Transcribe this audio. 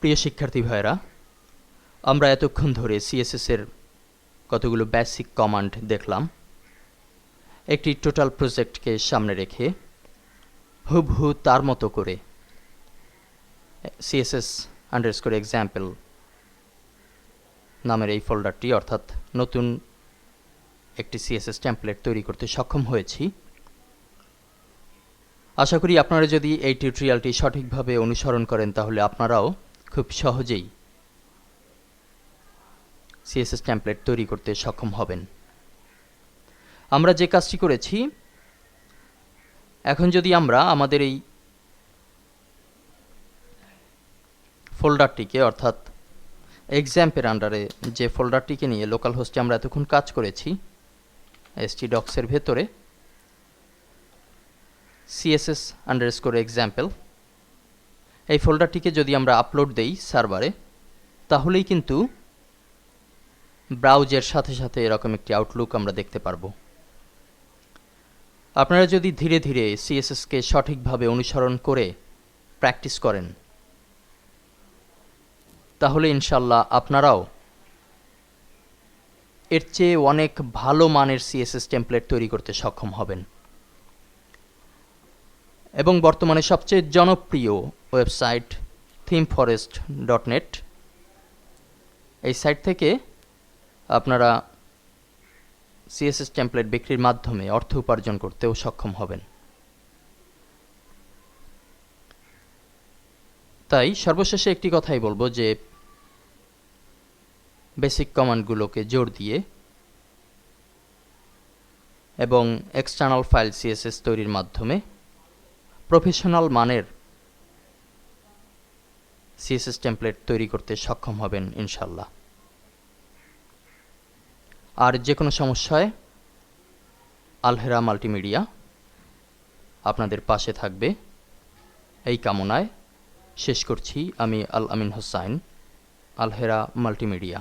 প্রিয় শিক্ষার্থী ভাইরা, আমরা এতক্ষণ ধরে সিএসএস এর কতগুলো বেসিক কমান্ড দেখলাম। একটি টোটাল প্রজেক্টকে সামনে রেখে হুবহু তার মতো করে css_example নামের এই ফোল্ডারটি অর্থাৎ নতুন একটি সিএসএস টেমপ্লেট তৈরি করতে সক্ষম হয়েছি। আশা করি আপনারা যদি এই টিউটোরিয়ালটি সঠিকভাবে অনুসরণ করেন তাহলে আপনারাও খুব সহজেই সিএসএস টেমপ্লেট তৈরি করতে সক্ষম হবেন। আমরা যে কাজটি করেছি, এখন যদি আমরা আমাদের এই ফোল্ডারটিকে অর্থাৎ এক্সাম্পের আন্ডারে যে ফোল্ডারটিকে নিয়ে লোকাল হোস্টে আমরা এতক্ষণ কাজ করেছি htdocs এর ভেতরে css_example এই ফোল্ডারটিকে যদি আমরা আপলোড দেই সার্ভারে, তাহলেই কিন্তু ব্রাউজের সাথে সাথে এরকম একটি আউটলুক আমরা দেখতে পারবো। আপনারা যদি ধীরে ধীরে সিএসএসকে সঠিকভাবে অনুসরণ করে প্র্যাকটিস করেন, তাহলে ইনশাল্লাহ আপনারাও এর চেয়ে অনেক ভালো মানের সিএসএস টেমপ্লেট তৈরি করতে সক্ষম হবেন। এবং বর্তমানে সবচেয়ে জনপ্রিয় ওয়েবসাইট themeforest.net এই সাইট থেকে আপনারা সিএসএস টেমপ্লেট বিক্রির মাধ্যমে অর্থ উপার্জন করতেও সক্ষম হবেন। তাই সর্বশেষে একটি কথাই বলবো যে বেসিক কমান্ডগুলোকে জোর দিয়ে এবং এক্সটার্নাল ফাইল সিএসএস তৈরির মাধ্যমে প্রফেশনাল মানের সিএসএস টেমপ্লেট তৈরি করতে সক্ষম হবেন ইনশাল্লাহ। আর যে কোনো সমস্যায় আলহেরা মাল্টিমিডিয়া আপনাদের পাশে থাকবে এই কামনায় শেষ করছি আমি আল আমিন হোসাইন, আলহেরা মাল্টিমিডিয়া।